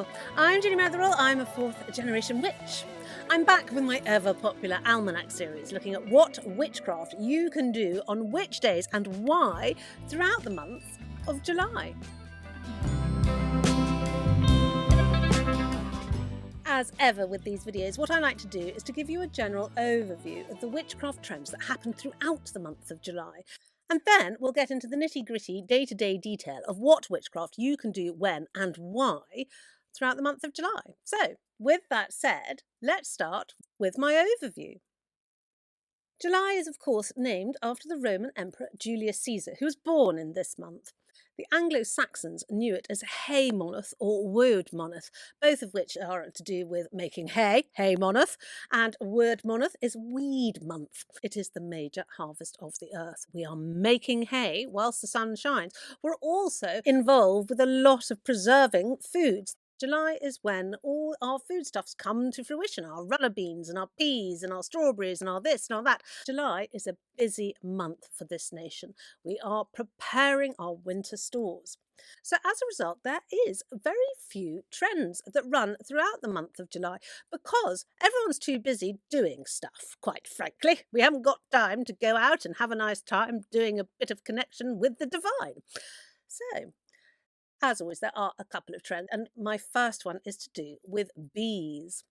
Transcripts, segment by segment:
Hello, I'm Ginny Metheral. I'm a fourth generation witch. I'm back with my ever popular Almanac series looking at what witchcraft you can do on witch days and why throughout the month of July. As ever with these videos, what I like to do is to give you a general overview of the witchcraft trends that happen throughout the month of July. And then we'll get into the nitty-gritty day-to-day detail of what witchcraft you can do when and why throughout the month of July. So, with that said, let's start with my overview. July is, of course, named after the Roman Emperor Julius Caesar, who was born in this month. The Anglo-Saxons knew it as hay month or word month, both of which are to do with making hay month, and word month is weed month. It is the major harvest of the earth. We are making hay whilst the sun shines. We're also involved with a lot of preserving foods. July is when all our foodstuffs come to fruition, our runner beans and our peas and our strawberries and our this and all that. July is a busy month for this nation. We are preparing our winter stores. So as a result, there is very few trends that run throughout the month of July because everyone's too busy doing stuff, quite frankly. We haven't got time to go out and have a nice time doing a bit of connection with the divine. So, as always, there are a couple of trends, and my first one is to do with bees.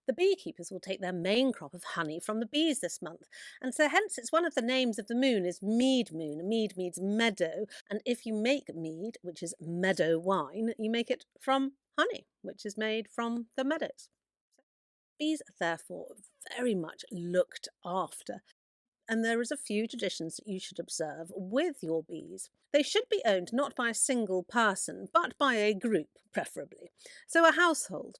The beekeepers will take their main crop of honey from the bees this month, and so hence it's one of the names of the moon is mead moon. Mead means meadow, and if you make mead, which is meadow wine, you make it from honey, which is made from the meadows. Bees are therefore very much looked after. And there is a few traditions that you should observe with your bees. They should be owned not by a single person, but by a group, preferably. So a household.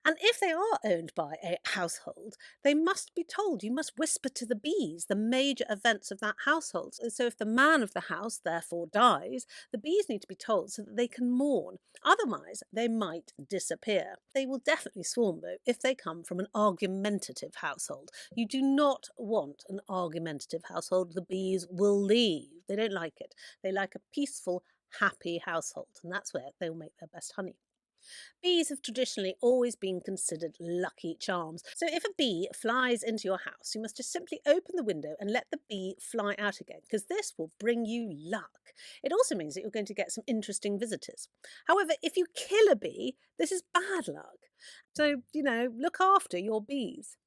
And if they are owned by a household, they must be told. You must whisper to the bees the major events of that household. So if the man of the house therefore dies, the bees need to be told so that they can mourn. Otherwise, they might disappear. They will definitely swarm, though, if they come from an argumentative household. You do not want an argumentative household. The bees will leave. They don't like it. They like a peaceful, happy household, and that's where they'll make their best honey. Bees have traditionally always been considered lucky charms. So if a bee flies into your house, you must just simply open the window and let the bee fly out again, because this will bring you luck. It also means that you're going to get some interesting visitors. However, if you kill a bee, this is bad luck. So, look after your bees.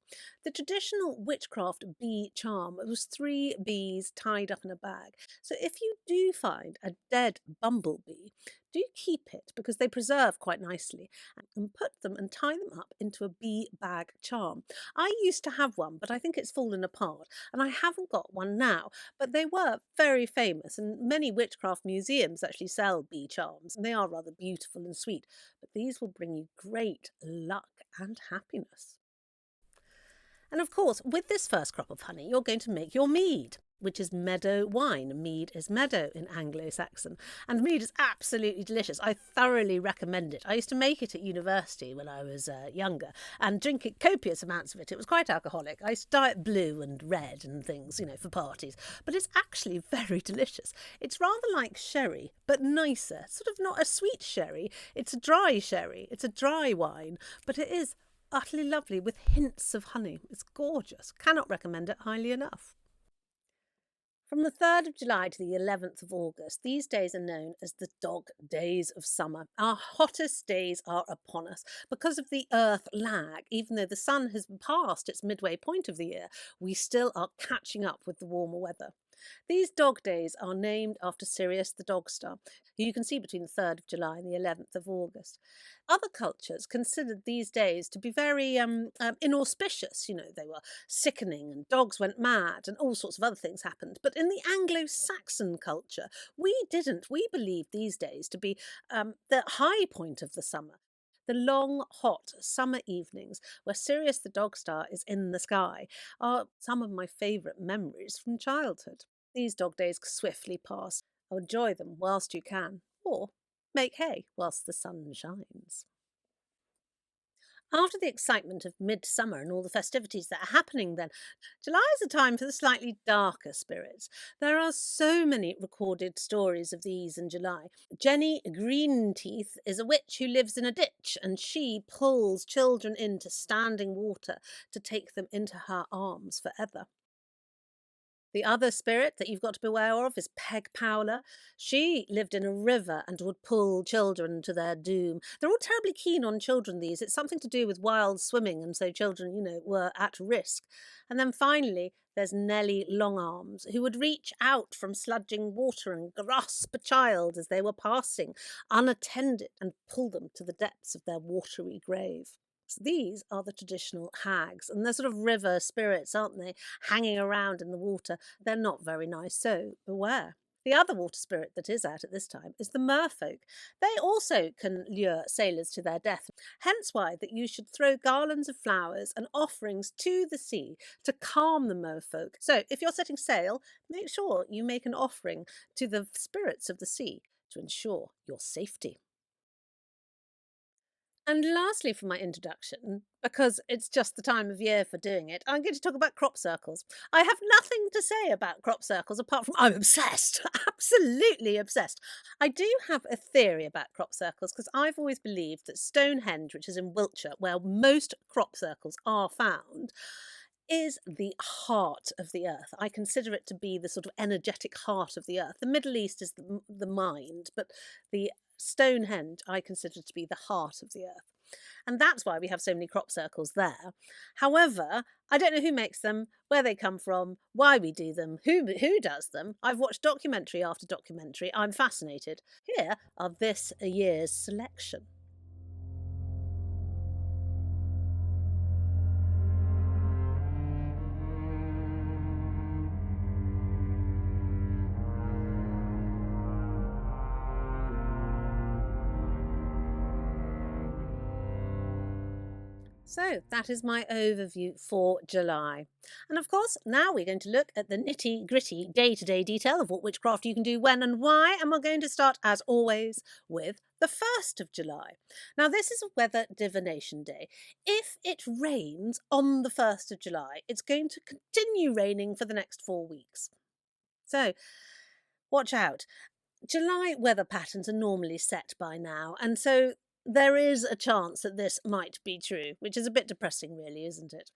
The traditional witchcraft bee charm was 3 bees tied up in a bag. So if you do find a dead bumblebee, do keep it because they preserve quite nicely and put them and tie them up into a bee bag charm. I used to have one, but I think it's fallen apart and I haven't got one now, but they were very famous and many witchcraft museums actually sell bee charms and they are rather beautiful and sweet, but these will bring you great luck and happiness. And of course, with this first crop of honey, you're going to make your mead, which is meadow wine. Mead is meadow in Anglo-Saxon. And mead is absolutely delicious. I thoroughly recommend it. I used to make it at university when I was younger and drink it, copious amounts of it. It was quite alcoholic. I used to dye it blue and red and things, for parties. But it's actually very delicious. It's rather like sherry, but nicer. Sort of not a sweet sherry. It's a dry sherry. It's a dry wine, but it is utterly lovely with hints of honey. It's gorgeous. Cannot recommend it highly enough. From the 3rd of July to the 11th of August, these days are known as the dog days of summer. Our hottest days are upon us. Because of the earth lag, even though the sun has passed its midway point of the year, we still are catching up with the warmer weather. These dog days are named after Sirius the dog star, who you can see between the 3rd of July and the 11th of August. Other cultures considered these days to be very inauspicious. They were sickening and dogs went mad and all sorts of other things happened. But in the Anglo-Saxon culture, we didn't. We believed these days to be the high point of the summer. The long, hot summer evenings where Sirius the dog star is in the sky are some of my favourite memories from childhood. These dog days swiftly pass. Enjoy them whilst you can, or make hay whilst the sun shines. After the excitement of midsummer and all the festivities that are happening then, July is a time for the slightly darker spirits. There are so many recorded stories of these in July. Jenny Greenteeth is a witch who lives in a ditch, and she pulls children into standing water to take them into her arms forever. The other spirit that you've got to beware of is Peg Powler. She lived in a river and would pull children to their doom. They're all terribly keen on children, these. It's something to do with wild swimming, and so children, were at risk. And then finally, there's Nellie Longarms, who would reach out from sludging water and grasp a child as they were passing, unattended, and pull them to the depths of their watery grave. So these are the traditional hags, and they're sort of river spirits, aren't they? Hanging around in the water. They're not very nice, so beware. The other water spirit that is out at this time is the merfolk. They also can lure sailors to their death, hence why that you should throw garlands of flowers and offerings to the sea to calm the merfolk. So if you're setting sail, make sure you make an offering to the spirits of the sea to ensure your safety. And lastly, for my introduction, because it's just the time of year for doing it, I'm going to talk about crop circles. I have nothing to say about crop circles apart from I'm obsessed, absolutely obsessed. I do have a theory about crop circles because I've always believed that Stonehenge, which is in Wiltshire, where most crop circles are found, is the heart of the earth. I consider it to be the sort of energetic heart of the earth. The Middle East is the mind, but the Stonehenge I consider to be the heart of the earth. And that's why we have so many crop circles there. However, I don't know who makes them, where they come from, why we do them, who does them. I've watched documentary after documentary. I'm fascinated. Here are this year's selection. So that is my overview for July. And of course, now we're going to look at the nitty gritty day-to-day detail of what witchcraft you can do when and why. And we're going to start, as always, with the 1st of July. Now, this is a weather divination day. If it rains on the 1st of July, it's going to continue raining for the next 4 weeks. So watch out. July weather patterns are normally set by now, and so there is a chance that this might be true, which is a bit depressing, really, isn't it?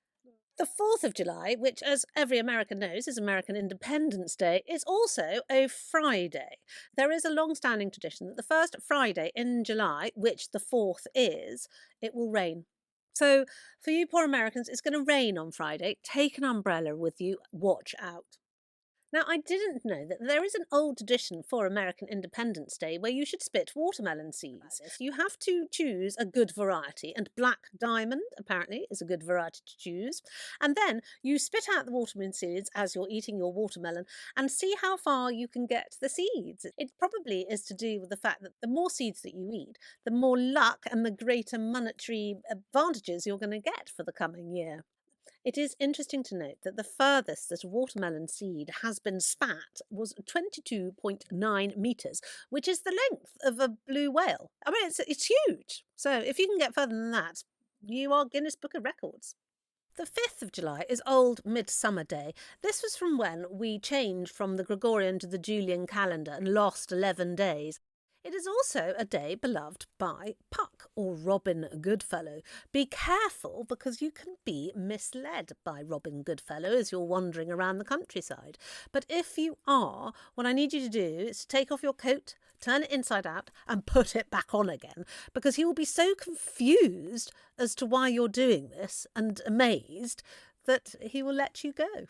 The 4th of July, which, as every American knows, is American Independence Day, is also a Friday. There is a long standing tradition that the first Friday in July, which the 4th is, it will rain. So, for you poor Americans, it's going to rain on Friday. Take an umbrella with you, watch out. Now, I didn't know that there is an old tradition for American Independence Day where you should spit watermelon seeds. You have to choose a good variety, and black diamond, apparently, is a good variety to choose. And then you spit out the watermelon seeds as you're eating your watermelon and see how far you can get the seeds. It probably is to do with the fact that the more seeds that you eat, the more luck and the greater monetary advantages you're going to get for the coming year. It is interesting to note that the furthest that a watermelon seed has been spat was 22.9 metres, which is the length of a blue whale. I mean, it's huge. So if you can get further than that, you are Guinness Book of Records. The 5th of July is Old Midsummer Day. This was from when we changed from the Gregorian to the Julian calendar and lost 11 days. It is also a day beloved by Puck or Robin Goodfellow. Be careful because you can be misled by Robin Goodfellow as you're wandering around the countryside. But if you are, what I need you to do is to take off your coat, turn it inside out and put it back on again, because he will be so confused as to why you're doing this and amazed that he will let you go.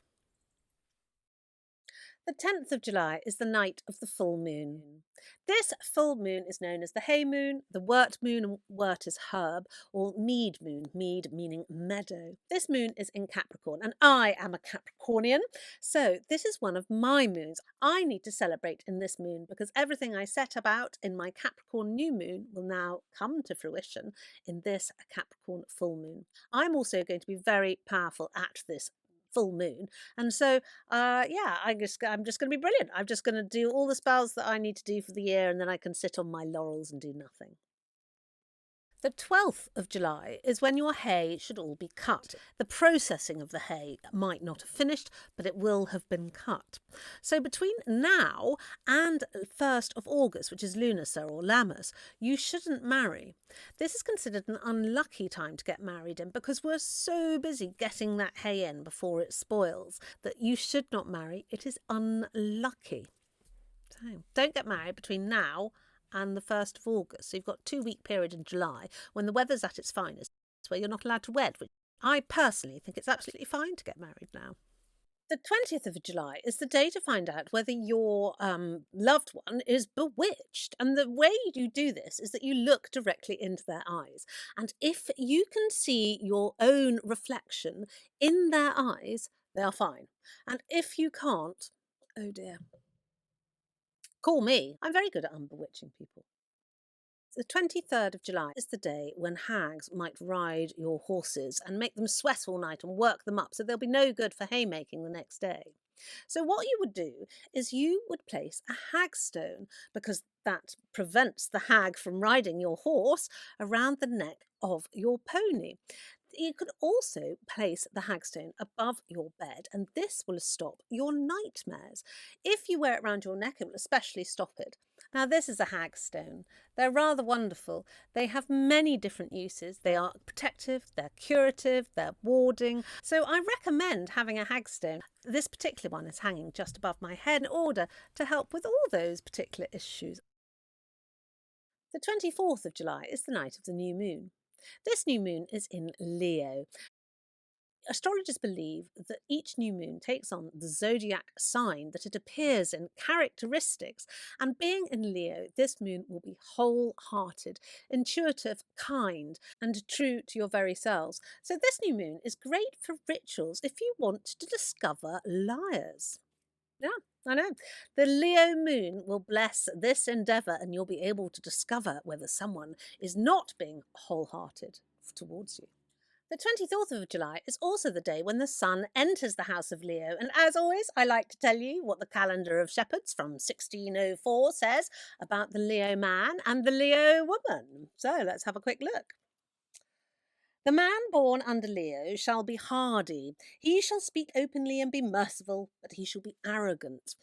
The 10th of July is the night of the full moon. This full moon is known as the hay moon, the wort moon, and wort is herb, or mead moon, mead meaning meadow. This moon is in Capricorn, and I am a Capricornian, so this is one of my moons. I need to celebrate in this moon because everything I set about in my Capricorn new moon will now come to fruition in this Capricorn full moon. I'm also going to be very powerful at this full moon, and so I'm just going to be brilliant. I'm just going to do all the spells that I need to do for the year, and then I can sit on my laurels and do nothing. The 12th of July is when your hay should all be cut. The processing of the hay might not have finished, but it will have been cut. So between now and 1st of August, which is Lunasa or Lammas, you shouldn't marry. This is considered an unlucky time to get married in because we're so busy getting that hay in before it spoils that you should not marry. It is unlucky. So don't get married between now and the 1st of August. So you've got a 2-week period in July when the weather's at its finest, where you're not allowed to wed, which I personally think it's absolutely fine to get married now. The 20th of July is the day to find out whether your loved one is bewitched. And the way you do this is that you look directly into their eyes. And if you can see your own reflection in their eyes, they are fine. And if you can't, oh dear. Call me. I'm very good at unbewitching people. The 23rd of July is the day when hags might ride your horses and make them sweat all night and work them up, so they'll be no good for haymaking the next day. So what you would do is you would place a hag stone, because that prevents the hag from riding your horse, around the neck of your pony. You could also place the hagstone above your bed, and this will stop your nightmares. If you wear it around your neck, it will especially stop it. Now, this is a hagstone. They're rather wonderful. They have many different uses. They are protective, they're curative, they're warding. So I recommend having a hagstone. This particular one is hanging just above my head in order to help with all those particular issues. The 24th of July is the night of the new moon. This new moon is in Leo. Astrologers believe that each new moon takes on the zodiac sign that it appears in, characteristics, and being in Leo, this moon will be wholehearted, intuitive, kind, and true to your very selves. So this new moon is great for rituals if you want to discover liars. Yeah, I know. The Leo moon will bless this endeavour, and you'll be able to discover whether someone is not being wholehearted towards you. The 24th of July is also the day when the sun enters the house of Leo, and as always, I like to tell you what the calendar of shepherds from 1604 says about the Leo man and the Leo woman. So let's have a quick look. The man born under Leo shall be hardy. He shall speak openly and be merciful, but he shall be arrogant.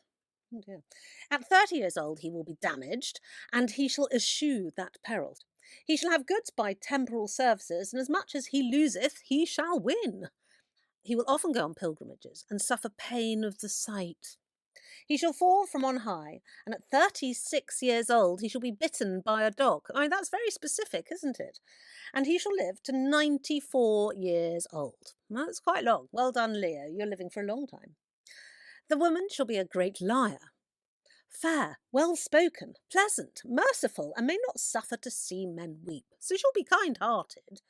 Oh dear. At 30 years old he will be damaged, and he shall eschew that peril. He shall have goods by temporal services, and as much as he loseth, he shall win. He will often go on pilgrimages, and suffer pain of the sight. He shall fall from on high, and at 36 years old he shall be bitten by a dog. I mean, that's very specific, isn't it? And he shall live to 94 years old. That's quite long. Well done, Leo. You're living for a long time. The woman shall be a great liar, fair, well-spoken, pleasant, merciful, and may not suffer to see men weep. So she'll be kind-hearted.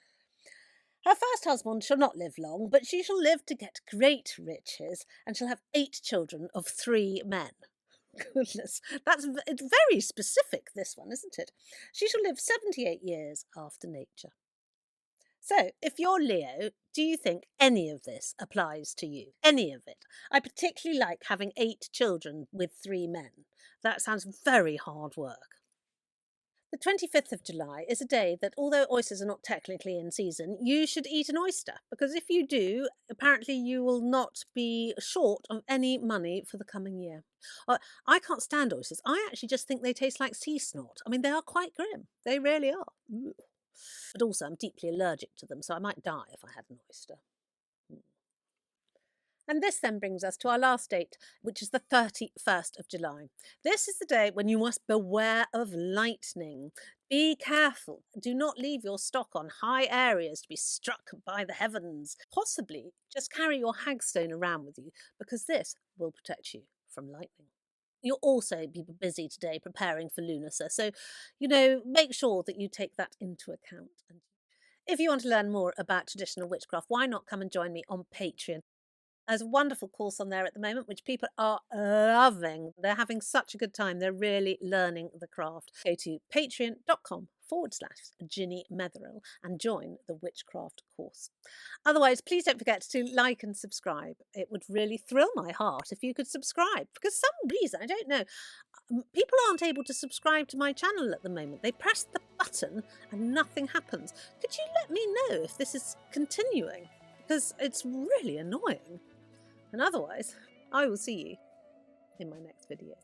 Her first husband shall not live long, but she shall live to get great riches, and shall have 8 children of 3 men. Goodness, it's very specific, this one, isn't it? She shall live 78 years after nature. So, if you're Leo, do you think any of this applies to you? Any of it? I particularly like having 8 children with 3 men. That sounds very hard work. The 25th of July is a day that, although oysters are not technically in season, you should eat an oyster, because if you do, apparently you will not be short of any money for the coming year. I can't stand oysters. I actually just think they taste like sea snot. I mean, they are quite grim. They really are. But also, I'm deeply allergic to them, so I might die if I had an oyster. And this then brings us to our last date, which is the 31st of July. This is the day when you must beware of lightning. Be careful. Do not leave your stock on high areas to be struck by the heavens. Possibly just carry your hagstone around with you, because this will protect you from lightning. You'll also be busy today preparing for Lunasa, so, make sure that you take that into account. And if you want to learn more about traditional witchcraft, why not come and join me on Patreon? There's a wonderful course on there at the moment, which people are loving. They're having such a good time. They're really learning the craft. Go to patreon.com/Ginny Metheral and join the witchcraft course. Otherwise, please don't forget to like and subscribe. It would really thrill my heart if you could subscribe, because some reason, I don't know, people aren't able to subscribe to my channel at the moment. They press the button button and nothing happens. Could you let me know if this is continuing? Because it's really annoying. And otherwise, I will see you in my next video.